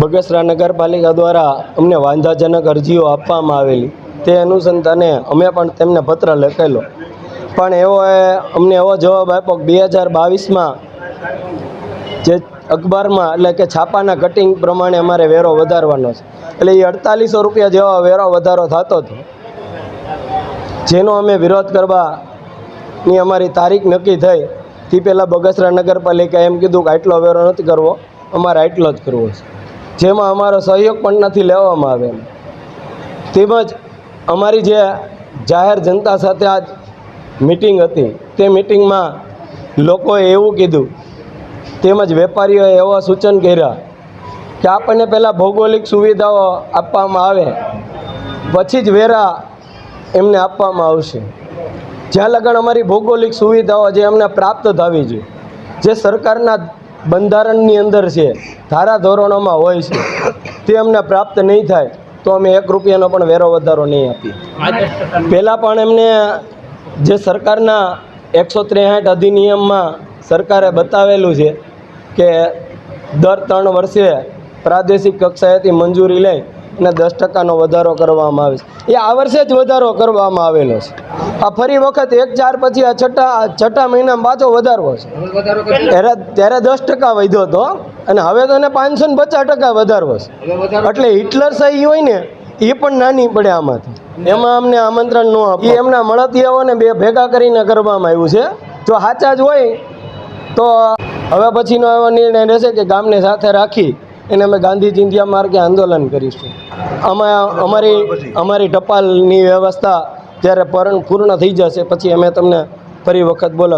બગસરા નગરપાલિકા દ્વારા અમને વાંધાજનક અરજીઓ આપવામાં આવેલી, તે અનુસંધાને અમે પણ તેમને પત્ર લખેલો, પણ અમને એવો જવાબ આપ્યો કે 2022માં જે અખબારમાં એટલે કે છાપાના કટિંગ પ્રમાણે અમારે વેરો વધારવાનો છે, એટલે એ 4800 રૂપિયા જેવા વેરો વધારો થતો હતો, જેનો અમે વિરોધ કરવાની અમારી તારીખ નક્કી થઈ. તે પહેલાં બગસરા નગરપાલિકાએ એમ કીધું કે આટલો વેરો નથી કરવો, અમારે આટલો જ કરવો છે, જેમાં અમારો સહયોગ પણ નથી લેવામાં આવેલો. તેમજ અમારી જે જાહેર જનતા સાથે આજ મિટિંગ હતી, તે મિટિંગમાં લોકોએ એવું કીધું, તેમજ વેપારીઓએ એવા સૂચન કર્યા કે આપણને પહેલાં ભૌગોલિક સુવિધાઓ આપવામાં આવે, પછી જ વેરા એમને આપવામાં આવશે. જ્યાં લગન અમારી ભૌગોલિક સુવિધાઓ જે અમને પ્રાપ્ત થવી જોઈએ, જે સરકારના બંધારણની અંદર છે, ધારાધોરણોમાં હોય છે, તે અમને પ્રાપ્ત નહીં થાય તો અમે 1 રૂપિયાનો પણ વેરો વધારો નહીં આપીએ. પહેલાં પણ એમને જે સરકારના 163 અધિનિયમમાં સરકારે બતાવેલું છે કે દર 3 વર્ષે પ્રાદેશિક કક્ષાએથી મંજૂરી લઈ અને 10% વધારો કરવામાં આવે છે. એ આ વર્ષે જ વધારો કરવામાં આવેલો છે. આ ફરી વખત 1/4 પછી આ છઠ્ઠા મહિનામાં પાછો વધારવો છે. ત્યારે 10% વધ્યો હતો અને હવે તો એને 550% વધારવો છે. એટલે હિટલર સહી હોય ને એ પણ નાની પડે આમાંથી. એમાં અમને આમંત્રણ ન આપે, એમના મળતિયાઓને ભેગા કરીને કરવામાં આવ્યું છે. જો સાચા જ હોય તો હવે પછીનો એવો નિર્ણય રહેશે કે ગામને સાથે રાખી એને અમે ગાંધી ચિંધ્યા માર્ગે આંદોલન કરીશું. અમારી ટપાલની વ્યવસ્થા જ્યારે પૂર્ણ થઈ જશે પછી અમે તમને ફરી વખત બોલાવીશું.